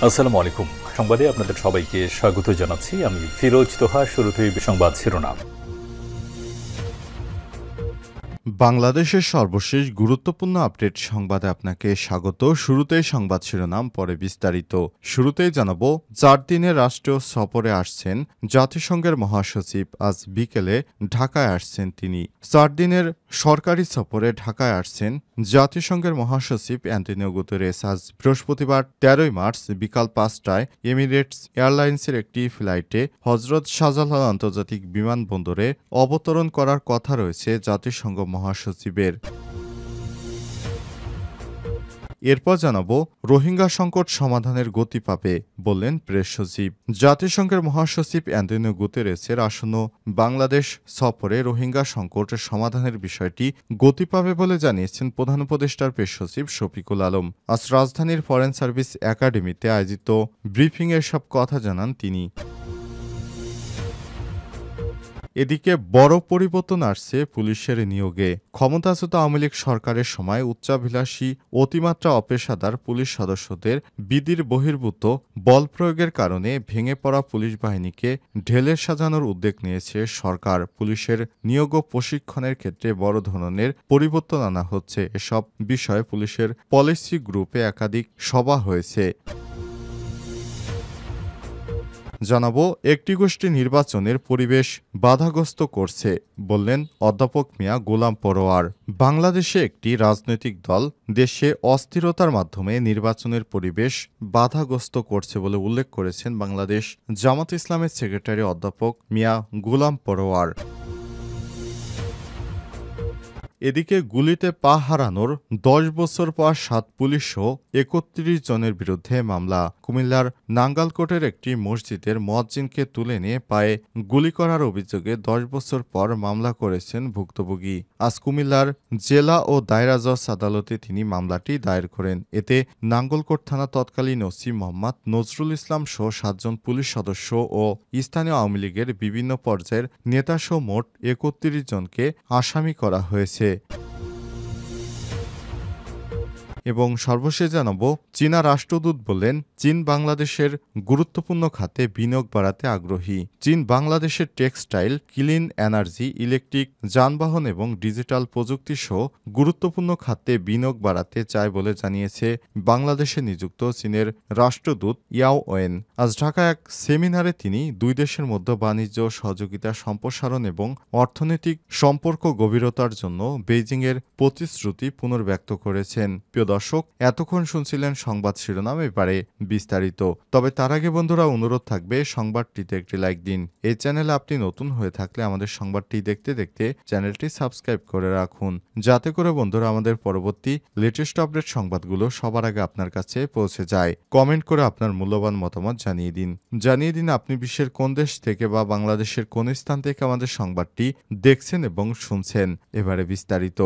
আসসালামু আলাইকুম। সংবাদে আপনাদের সবাইকে স্বাগত জানাচ্ছি। আমি ফিরোজ তোহা। শুরুতেই সংবাদ শিরোনাম। বাংলাদেশের সর্বশেষ গুরুত্বপূর্ণ আপডেট সংবাদে আপনাকে স্বাগত। শুরুতেই সংবাদ শিরোনাম, পরে বিস্তারিত। শুরুতেই জানাবো, 4 দিনের রাষ্ট্রীয় সফরে আসছেন জাতিসংঘের মহাসচিব। আজ বিকেলে ঢাকায় আসছেন তিনি। 4 দিনের সরকারি সফরে ঢাকায় আসছেন জাতিসংঘের মহাসচিব অ্যান্টোনিও গুতেরেস। আজ বৃহস্পতিবার 13 মার্চ বিকাল 5টায় এমিরেটস এয়ারলাইন্সের একটি ফ্লাইটে হজরত শাহজালাল আন্তর্জাতিক বিমানবন্দরে অবতরণ করার কথা রয়েছে জাতিসংঘ মহাসচিবের। এরপর জানাবো, রোহিঙ্গা সংকট সমাধানের গতি পাবে বললেন প্রেস সচিব। জাতিসংঘের মহাসচিব অ্যান্টোনিও গুতেরেসের আসন্ন বাংলাদেশ সফরে রোহিঙ্গা সংকট সমাধানের বিষয়টি গতি পাবে বলে জানিয়েছেন প্রধান উপদেষ্টার প্রেস সচিব শফিকুল আলম। আজ রাজধানীর ফরেন সার্ভিস একাডেমিতে আয়োজিত ব্রিফিংয়ে সব কথা জানান তিনি। এদিকে বড় পরিবর্তন আসছে পুলিশের নিয়োগে। ক্ষমতাচ্যুত আওয়ামী লীগ সরকারের সময় উচ্চাভিলাষী অতিমাত্রা অপেশাদার পুলিশ সদস্যদের বিধির বহির্ভূত বল প্রয়োগের কারণে ভেঙে পড়া পুলিশ বাহিনীকে ঢেলে সাজানোর উদ্যোগ নিয়েছে সরকার। পুলিশের নিয়োগ ও প্রশিক্ষণের ক্ষেত্রে বড় ধরনের পরিবর্তন আনা হচ্ছে। এসব বিষয়ে পুলিশের পলিসি গ্রুপে একাধিক সভা হয়েছে। জানাবো, একটি গোষ্ঠী নির্বাচনের পরিবেশ বাধাগ্রস্ত করছে বললেন অধ্যাপক মিয়া গোলাম পরোয়ার। বাংলাদেশে একটি রাজনৈতিক দল দেশে অস্থিরতার মাধ্যমে নির্বাচনের পরিবেশ বাধাগ্রস্ত করছে বলে উল্লেখ করেছেন বাংলাদেশ জামাত ইসলামের সেক্রেটারি অধ্যাপক মিয়া গোলাম পরোয়ার। এদিকে গুলিতে পা হারানোর 10 বছর পর 7 পুলিশসহ 31 জনের বিরুদ্ধে মামলা। কুমিল্লার নাঙ্গালকোটের একটি মসজিদের মুয়াজ্জিনকে তুলে নিয়ে পায়ে গুলি করার অভিযোগে 10 বছর পর মামলা করেছেন ভুক্তভোগী। আজ কুমিল্লার জেলা ও দায়রা জজ আদালতে তিনি মামলাটি দায়ের করেন। এতে নাঙ্গলকোট থানা তৎকালীন ওসি মোহাম্মদ নজরুল ইসলাম সহ 7 জন পুলিশ সদস্য ও স্থানীয় আওয়ামী লীগের বিভিন্ন পর্যায়ের নেতাসহ মোট 31 জনকে আসামি করা হয়েছে। এবং সর্বশেষ জানাবো, চীনা রাষ্ট্রদূত বললেন চীন বাংলাদেশের গুরুত্বপূর্ণ খাতে বিনিয়োগ বাড়াতে আগ্রহী। চীন বাংলাদেশের টেক্সটাইল, ক্লিন এনার্জি, ইলেকট্রিক যানবাহন এবং ডিজিটাল প্রযুক্তি সহ গুরুত্বপূর্ণ খাতে বিনিয়োগ বাড়াতে চায় বলে জানিয়েছে বাংলাদেশে নিযুক্ত চীনের রাষ্ট্রদূত ইয়াও ওয়েন। আজ ঢাকায় এক সেমিনারে তিনি দুই দেশের মধ্যে বাণিজ্য সহযোগিতা সম্প্রসারণ এবং অর্থনৈতিক সম্পর্ক গভীরতার জন্য বেইজিংয়ের প্রতিশ্রুতি পুনর্ব্যক্ত করেছেন। প্রিয় দর্শক, এতক্ষণ শুনছিলেন সংবাদ শিরোনাম, এবারে বিস্তারিত। তবে তার আগে বন্ধুরা, অনুরোধ থাকবে সংবাদটিতে একটি লাইক দিন। এই চ্যানেলে আপনি নতুন হয়ে থাকলে আমাদের সংবাদটি দেখতে দেখতে চ্যানেলটি সাবস্ক্রাইব করে রাখুন, যাতে করে বন্ধুরা আমাদের পরবর্তী লেটেস্ট আপডেট সংবাদগুলো সবার আগে আপনার কাছে পৌঁছে যায়। কমেন্ট করে আপনার মূল্যবান মতামত জানিয়ে দিন আপনি বিশ্বের কোন দেশ থেকে বা বাংলাদেশের কোন স্থান থেকে আমাদের সংবাদটি দেখছেন এবং শুনছেন। এবারে বিস্তারিত।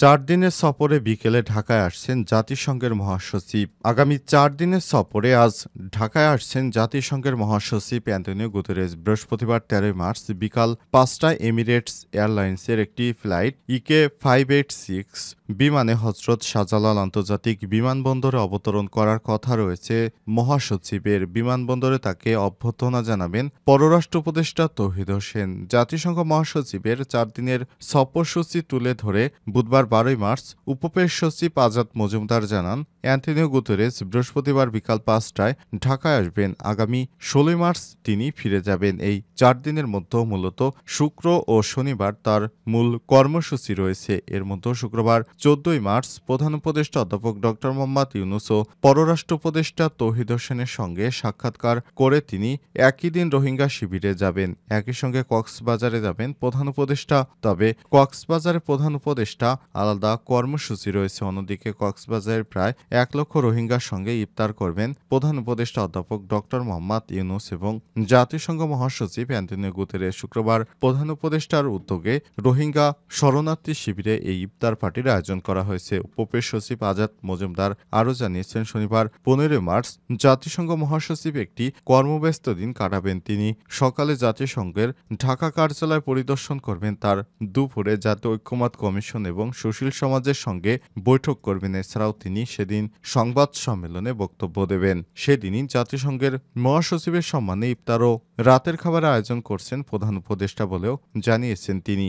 4 দিনের সফরে বিকেলে ঢাকায় আসছেন জাতিসংঘের মহাসচিব। আগামী 4 দিনের সফরে আজ ঢাকায় আসছেন জাতিসংঘের মহাসচিব অ্যান্টোনিও গুতেরেস। বৃহস্পতিবার 13 মার্চ বিকাল 5টায় এমিরেটস এয়ারলাইন্সের একটি ফ্লাইট ইকে 586 বিমানে হজরত শাহজালাল আন্তর্জাতিক বিমানবন্দরে অবতরণ করার কথা রয়েছে মহাসচিবের। বিমানবন্দরে তাকে অভ্যর্থনা জানাবেন পররাষ্ট্র উপদেষ্টা তৌহিদ হোসেন। জাতিসংঘ মহাসচিবের 4 দিনের সফরসূচি তুলে ধরে বুধবার 12 মার্চ উপপ্রেস সচিব আজাদ মজুমদার জানান, অ্যান্টোনিও গুতেরেস বৃহস্পতিবার বিকাল 5টায় ঢাকায় আসবেন। আগামী 16 মার্চ তিনি ফিরে যাবেন। এই 4 দিনের মধ্যে মূলত শুক্র ও শনিবার তার মূল কর্মসূচি রয়েছে। এর মধ্যে শুক্রবার 14 মার্চ প্রধান উপদেষ্টা অধ্যাপক ড মোহাম্মদ ইউনূস ও পররাষ্ট্র উপদেষ্টা তৌহিদ হোসেনের সঙ্গে সাক্ষাৎকার করে তিনি একই দিন রোহিঙ্গা শিবিরে যাবেন। একই সঙ্গে কক্সবাজারে যাবেন প্রধান উপদেষ্টা। তবে কক্সবাজারের প্রধান উপদেষ্টা আলাদা কর্মসূচি রয়েছে। অন্যদিকে কক্সবাজারের প্রায় 1 লক্ষ রোহিঙ্গার সঙ্গে ইফতার করবেন প্রধান উপদেষ্টা অধ্যাপক ড মোহাম্মদ ইউনূস এবং জাতিসংঘ মহাসচিব অ্যান্টোনিও গুতেরেস। শুক্রবার প্রধান উপদেষ্টার উদ্যোগে রোহিঙ্গা শরণার্থী শিবিরে এই ইফতার পার্টির আয়োজন করা হয়েছে। উপপ্রেস সচিব আজাদ মজুমদার আরও জানিয়েছেন, শনিবার 15 মার্চ জাতিসংঘ মহাসচিব একটি কর্মব্যস্ত দিন কাটাবেন। তিনি সকালে জাতিসংঘের ঢাকা কার্যালয় পরিদর্শন করবেন। তার দুপুরে জাতীয় ঐক্যমত্য কমিশন এবং সুশীল সমাজের সঙ্গে বৈঠক করবেন। এছাড়াও তিনি সেদিন সংবাদ সম্মেলনে বক্তব্য দেবেন। সেদিনই জাতিসংঘের মহাসচিবের সম্মানে ইফতার ও রাতের খাবারের আয়োজন করছেন প্রধান উপদেষ্টা বলেও জানিয়েছেন তিনি।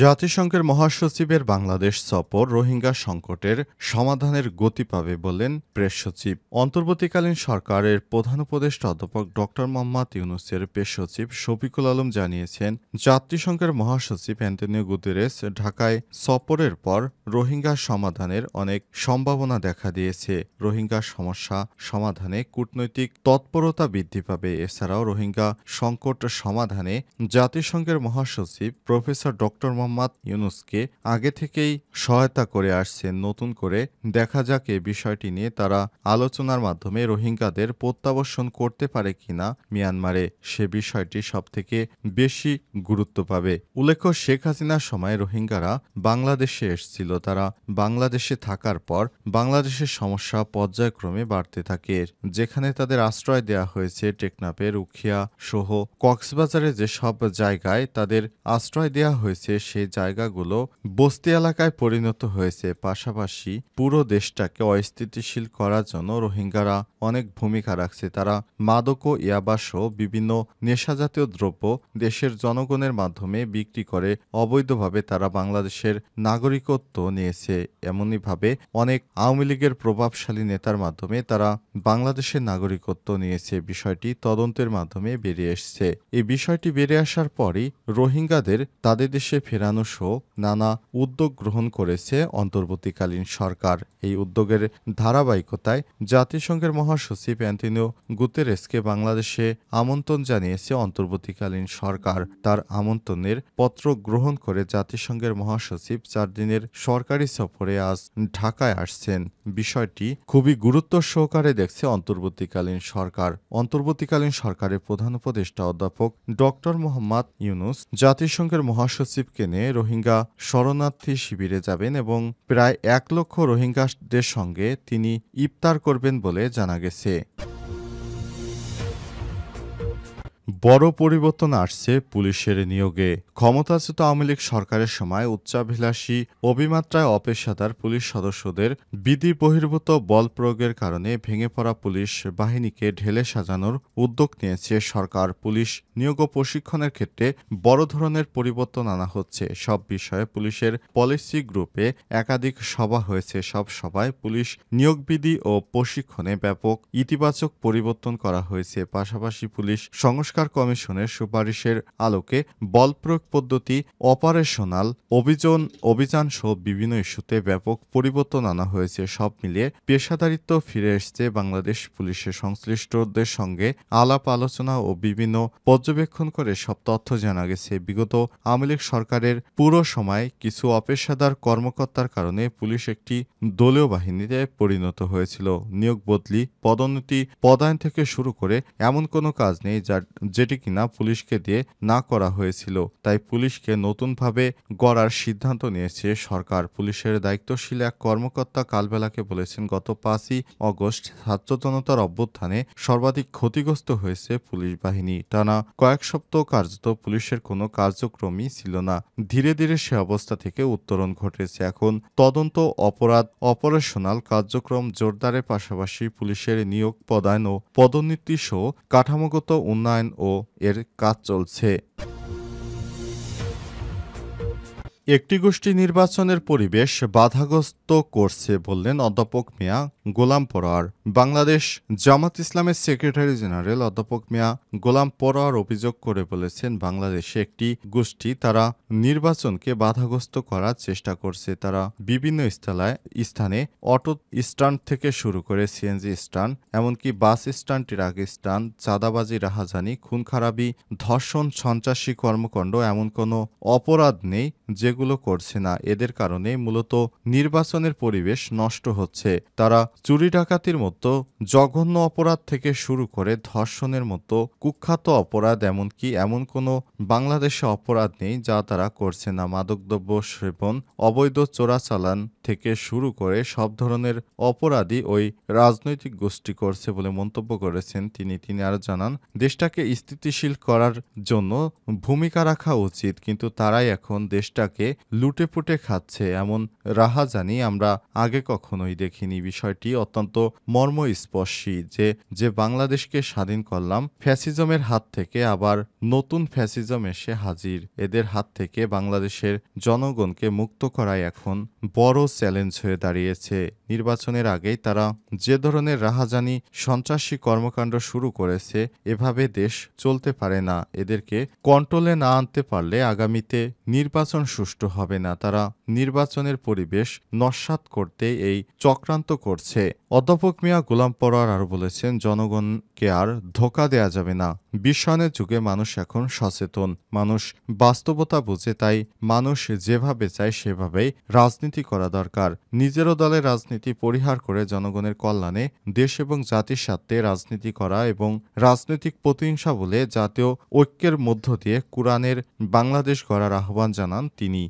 জাতিসংঘের মহাসচিবের বাংলাদেশ সফর রোহিঙ্গা সংকটের সমাধানের গতি পাবে বললেন প্রেস সচিব। অন্তর্বর্তীকালীন সরকারের প্রধান উপদেষ্টা অধ্যাপক ড মোহাম্মদ ইউনূসের প্রেস সচিব শফিকুল আলম জানিয়েছেন, জাতিসংঘের মহাসচিব অ্যান্টোনিও গুতেরেস ঢাকায় সফরের পর রোহিঙ্গা সমাধানের অনেক সম্ভাবনা দেখা দিয়েছে। রোহিঙ্গা সমস্যা সমাধানে কূটনৈতিক তৎপরতা বৃদ্ধি পাবে। এছাড়াও রোহিঙ্গা সংকট সমাধানে জাতিসংঘের মহাসচিব প্রফেসর ড মোহাম্মদ ইউনূসকে আগে থেকেই সহায়তা করে আসছেন। নতুন করে দেখা যাক এ বিষয়টি নিয়ে তারা আলোচনার মাধ্যমে রোহিঙ্গাদের প্রত্যাবর্ষণ করতে পারে কিনা মিয়ানমারে, সে বিষয়টি সবথেকে বেশি গুরুত্ব পাবে। উল্লেখ্য, শেখ হাসিনার সময় রোহিঙ্গারা বাংলাদেশে এসেছিল। তারা বাংলাদেশে থাকার পর বাংলাদেশের সমস্যা পর্যায়ক্রমে বাড়তে থাকে। যেখানে তাদের আশ্রয় দেওয়া হয়েছে টেকনাফের, উখিয়া সহ কক্সবাজারে যেসব জায়গায় তাদের আশ্রয় দেওয়া হয়েছে সেই জায়গাগুলো বস্তি এলাকায় পরিণত হয়েছে। পাশাপাশি পুরো দেশটাকে অস্থিতিশীল করার জন্য রোহিঙ্গারা অনেক ভূমিকা রাখছে। তারা মাদক ও ইয়াবাসহ বিভিন্ন নেশাজাতীয় দ্রব্য দেশের জনগণের মাধ্যমে বিক্রি করে অবৈধভাবে তারা বাংলাদেশের নাগরিকত্ব নিয়েছে। এমনইভাবে অনেক আওয়ামী লীগের প্রভাবশালী নেতার মাধ্যমে তারা বাংলাদেশের নাগরিকত্ব নিয়েছে। বিষয়টি তদন্তের মাধ্যমে বেরিয়ে এসছে। এই বিষয়টি বেরিয়ে আসার পরই রোহিঙ্গাদের তাদের দেশে ফেরানো সহ নানা উদ্যোগ গ্রহণ করেছে অন্তর্বর্তীকালীন সরকার। এই উদ্যোগের ধারাবাহিকতায় জাতিসংঘের মহাসচিব অ্যান্টোনিও গুতেরেসকে বাংলাদেশে আমন্ত্রণ জানিয়েছে অন্তর্বর্তীকালীন সরকার। তার আমন্ত্রণের পত্র গ্রহণ করে জাতিসংঘের মহাসচিব 4 দিনের সরকারি সফরে আজ ঢাকায় আসছেন। বিষয়টি খুবই গুরুত্ব সহকারে দেখছে অন্তর্বর্তীকালীন সরকার। অন্তর্বর্তীকালীন সরকারের প্রধান উপদেষ্টা অধ্যাপক ড মোহাম্মদ ইউনূস জাতিসংঘের মহাসচিবকে নিয়ে রোহিঙ্গা শরণার্থী শিবিরে যাবেন এবং প্রায় 1 লক্ষ রোহিঙ্গাদের সঙ্গে তিনি ইফতার করবেন বলে জানা গেছে। বড় পরিবর্তন আসছে পুলিশের নিয়োগে। ক্ষমতাচ্যুত আওয়ামী লীগ সরকারের সময় উচ্চাভিলাষী অভিমাত্রায় অপেশাদার পুলিশ সদস্যদের বিধি বহির্ভূত বল প্রয়োগের কারণে ভেঙে পড়া পুলিশ বাহিনীকে ঢেলে সাজানোর উদ্যোগ নিয়েছে সরকার। পুলিশ নিয়োগ ও প্রশিক্ষণের ক্ষেত্রে বড় ধরনের পরিবর্তন আনা হচ্ছে। সব বিষয়ে পুলিশের পলিসি গ্রুপে একাধিক সভা হয়েছে। সব সভায় পুলিশ নিয়োগ বিধি ও প্রশিক্ষণে ব্যাপক ইতিবাচক পরিবর্তন করা হয়েছে। পাশাপাশি পুলিশ সংস্কার কমিশনের সুপারিশের আলোকে বল প্রয়োগ পদ্ধতি, অপারেশনাল অভিযান সহ বিভিন্ন ইস্যুতে ব্যাপক পরিবর্তন আনা হয়েছে। সব মিলিয়ে পেশাদারিত্ব ফিরে এসেছে বাংলাদেশ পুলিশের। সংশ্লিষ্টদের সঙ্গে আলাপ আলোচনা ও বিভিন্ন পর্যবেক্ষণ করে সব তথ্য জানা গেছে, বিগত আওয়ামী লীগ সরকারের পুরো সময় কিছু অপেশাদার কর্মকর্তার কারণে পুলিশ একটি দলীয় বাহিনীতে পরিণত হয়েছিল। নিয়োগ বদলি, পদোন্নতি, পদায়ন থেকে শুরু করে এমন কোনো কাজ নেই যেটি কিনা পুলিশকে দিয়ে না করা হয়েছিল। তাই পুলিশকে নতুনভাবে গড়ার সিদ্ধান্ত নিয়েছে সরকার। পুলিশের দায়িত্বশীল এক কর্মকর্তা কালবেলাকে বলেছেন, গত 5ই অগস্ট ছাত্র জনতার অভ্যুত্থানে সর্বাধিক ক্ষতিগ্রস্ত হয়েছে পুলিশ বাহিনী। টানা কয়েক সপ্তাহ কার্যত পুলিশের কোনো কার্যক্রমই ছিল না। ধীরে ধীরে সে অবস্থা থেকে উত্তরণ ঘটেছে। এখন তদন্ত, অপরাধ, অপারেশনাল কার্যক্রম জোরদারের পাশাপাশি পুলিশের নিয়োগ, পদায়ন ও পদোন্নতি সহ কাঠামোগত উন্নয়ন ও এর কাজ চলছে। একটি গোষ্ঠী নির্বাচনের পরিবেশ বাধাগ্রস্ত করছে বললেন অধ্যাপক মিয়া গোলাম পরোয়ার। বাংলাদেশ জামাত ইসলামের সেক্রেটারি জেনারেল অধ্যাপক মিয়া গোলাম পরোয়ার অভিযোগ করে বলেছেন, বাংলাদেশে একটি গোষ্ঠী তারা নির্বাচনকে বাধাগ্রস্ত করার চেষ্টা করছে। তারা বিভিন্ন স্থানে অটো স্ট্যান্ড থেকে শুরু করে সিএনজি স্ট্যান্ড, এমনকি বাস স্ট্যান্ড, ট্রাক স্ট্যান্ড, চাঁদাবাজি, রাহাজানি, খুন খারাপি, ধর্ষণ, সন্ত্রাসী কর্মকাণ্ড, এমন কোনো অপরাধ নেই যেগুলো এগুলো করছে না। এদের কারণে মূলত নির্বাচনের পরিবেশ নষ্ট হচ্ছে। তারা চুরি ডাকাতির মতো জঘন্য অপরাধ থেকে শুরু করে ধর্ষণের মতো কুখ্যাত অপরাধ, এমনকি এমন কোনো বাংলাদেশে অপরাধ নেই যা তারা করছে না। মাদকদ্রব্য সেবন, অবৈধ চোরাচালান থেকে শুরু করে সব ধরনের অপরাধই ওই রাজনৈতিক গোষ্ঠী করছে বলে মন্তব্য করেছেন তিনি। তিনি আরও জানান, দেশটাকে স্থিতিশীল করার জন্য ভূমিকা রাখা উচিত, কিন্তু তারাই এখন দেশটাকে লুটেপুটে খাচ্ছে। এমন রাহাজানি আমরা আগে কখনোই দেখিনি। বিষয়টি অত্যন্ত মর্মস্পর্শী যে বাংলাদেশকে স্বাধীন করলাম ফ্যাসিজমের হাত থেকে, আবার নতুন ফ্যাসিজম এসে হাজির। এদের হাত থেকে বাংলাদেশের জনগণকে মুক্ত করাই এখন বড় চ্যালেঞ্জ হয়ে দাঁড়িয়েছে। নির্বাচনের আগেই তারা যে ধরনের রাহাজানি সন্ত্রাসী কর্মকাণ্ড শুরু করেছে, এভাবে দেশ চলতে পারে না। এদেরকে কন্ট্রোলে না আনতে পারলে আগামীতে নির্বাচন সুষ্ঠু হবে না। তারা নির্বাচনের পরিবেশ নস্যাৎ করতে এই চক্রান্ত করছে। অধ্যাপক মিয়া গোলাম পরোয়ার আরও বলেছেন, জনগণকে আর ধোঁকা দেয়া যাবে না। বিশ্বায়নের যুগে মানুষ এখন সচেতন, মানুষ বাস্তবতা বুঝে, তাই মানুষ যেভাবে চায় সেভাবেই রাজনীতি করা দরকার। নিজেরও দলের রাজনীতি পরিহার করে জনগণের কল্যাণে দেশ এবং জাতির স্বার্থে রাজনীতি করা এবং রাজনৈতিক প্রতিহিংসা বলে জাতীয় ঐক্যের মধ্য দিয়ে কোরআনের বাংলাদেশ গড়ার আহ্বান জানান তিনি।